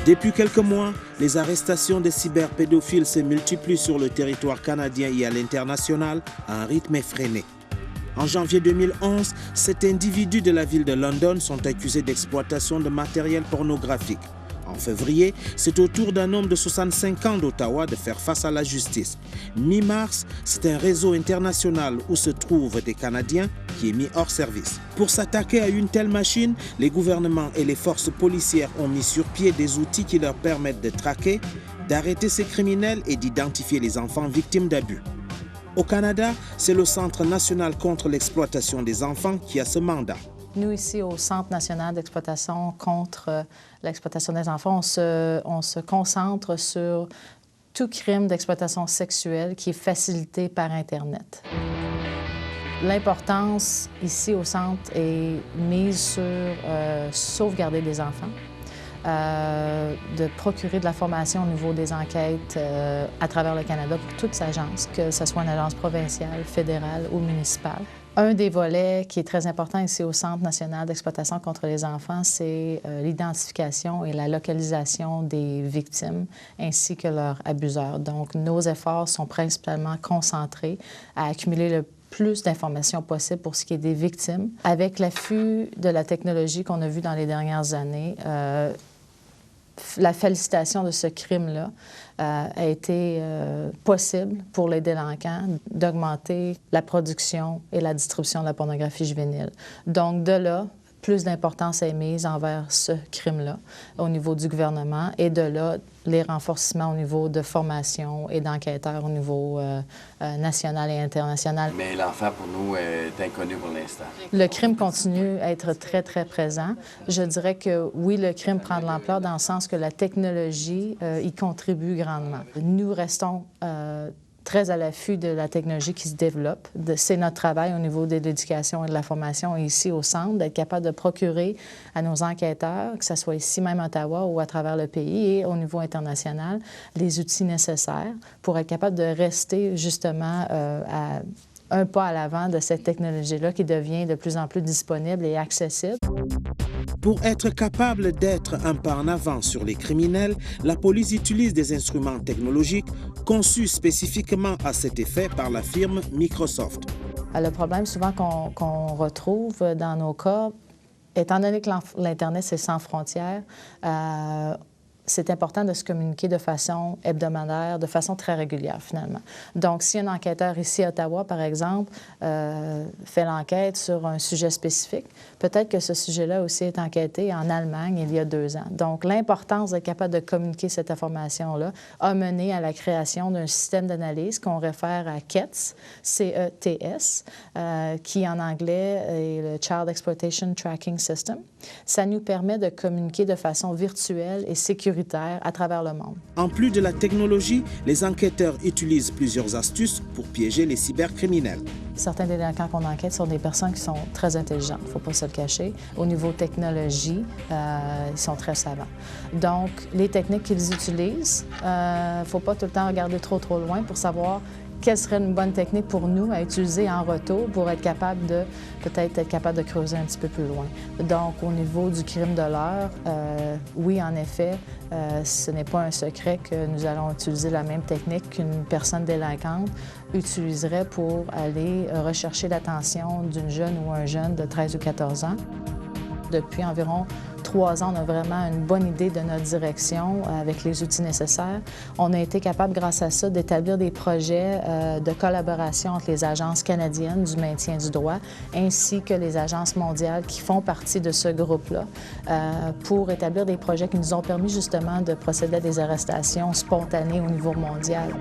Depuis quelques mois, les arrestations des cyberpédophiles se multiplient sur le territoire canadien et à l'international à un rythme effréné. En janvier 2011, 7 individus de la ville de London sont accusés d'exploitation de matériel pornographique. En février, c'est au tour d'un homme de 65 ans d'Ottawa de faire face à la justice. Mi-mars, c'est un réseau international où se trouvent des Canadiens qui est mis hors service. Pour s'attaquer à une telle machine, les gouvernements et les forces policières ont mis sur pied des outils qui leur permettent de traquer, d'arrêter ces criminels et d'identifier les enfants victimes d'abus. Au Canada, c'est le Centre national contre l'exploitation des enfants qui a ce mandat. Nous, ici, au Centre national d'exploitation contre l'exploitation des enfants, on se concentre sur tout crime d'exploitation sexuelle qui est facilité par Internet. L'importance, ici, au Centre, est mise sur sauvegarder des enfants, de procurer de la formation au niveau des enquêtes à travers le Canada pour toutes les agences, que ce soit une agence provinciale, fédérale ou municipale. Un des volets qui est très important ici au Centre national d'exploitation contre les enfants, c'est l'identification et la localisation des victimes ainsi que leurs abuseurs. Donc, nos efforts sont principalement concentrés à accumuler le plus d'informations possible pour ce qui est des victimes. Avec l'affût de la technologie qu'on a vu dans les dernières années, la félicitation de ce crime-là a été possible pour les délinquants d'augmenter la production et la distribution de la pornographie juvénile. Donc, de là, plus d'importance est mise envers ce crime-là au niveau du gouvernement et de là, les renforcements au niveau de formation et d'enquêteurs au niveau national et international. Mais l'enfant, pour nous, est inconnu pour l'instant. Le crime continue à être très, très présent. Je dirais que oui, le crime prend de l'ampleur dans le sens que la technologie y contribue grandement. Nous restons très à l'affût de la technologie qui se développe. C'est notre travail au niveau de l'éducation et de la formation ici au Centre, d'être capable de procurer à nos enquêteurs, que ce soit ici même à Ottawa ou à travers le pays et au niveau international, les outils nécessaires pour être capable de rester justement à un pas à l'avant de cette technologie-là qui devient de plus en plus disponible et accessible. Pour être capable d'être un pas en avant sur les criminels, la police utilise des instruments technologiques conçus spécifiquement à cet effet par la firme Microsoft. Le problème souvent qu'on retrouve dans nos cas, étant donné que l'Internet, c'est sans frontières, c'est important de se communiquer de façon hebdomadaire, de façon très régulière, finalement. Donc, si un enquêteur ici à Ottawa, par exemple, fait l'enquête sur un sujet spécifique, peut-être que ce sujet-là aussi est enquêté en Allemagne il y a 2 ans. Donc, l'importance d'être capable de communiquer cette information-là a mené à la création d'un système d'analyse qu'on réfère à CETS, C-E-T-S, qui en anglais est le Child Exploitation Tracking System. Ça nous permet de communiquer de façon virtuelle et sécuritaire à travers le monde. En plus de la technologie, les enquêteurs utilisent plusieurs astuces pour piéger les cybercriminels. Certains délinquants qu'on enquête sont des personnes qui sont très intelligentes, il ne faut pas se le cacher. Au niveau technologie, ils sont très savants. Donc, les techniques qu'ils utilisent, il ne faut pas tout le temps regarder trop loin pour savoir quelle serait une bonne technique pour nous à utiliser en retour pour être capable de, peut-être être capable de creuser un petit peu plus loin. Donc, au niveau du crime de l'heure, oui, en effet, ce n'est pas un secret que nous allons utiliser la même technique qu'une personne délinquante utiliserait pour aller rechercher l'attention d'une jeune ou un jeune de 13 ou 14 ans. Depuis environ 3 ans, on a vraiment une bonne idée de notre direction avec les outils nécessaires. On a été capable, grâce à ça, d'établir des projets de collaboration entre les agences canadiennes du maintien du droit ainsi que les agences mondiales qui font partie de ce groupe-là pour établir des projets qui nous ont permis justement de procéder à des arrestations spontanées au niveau mondial.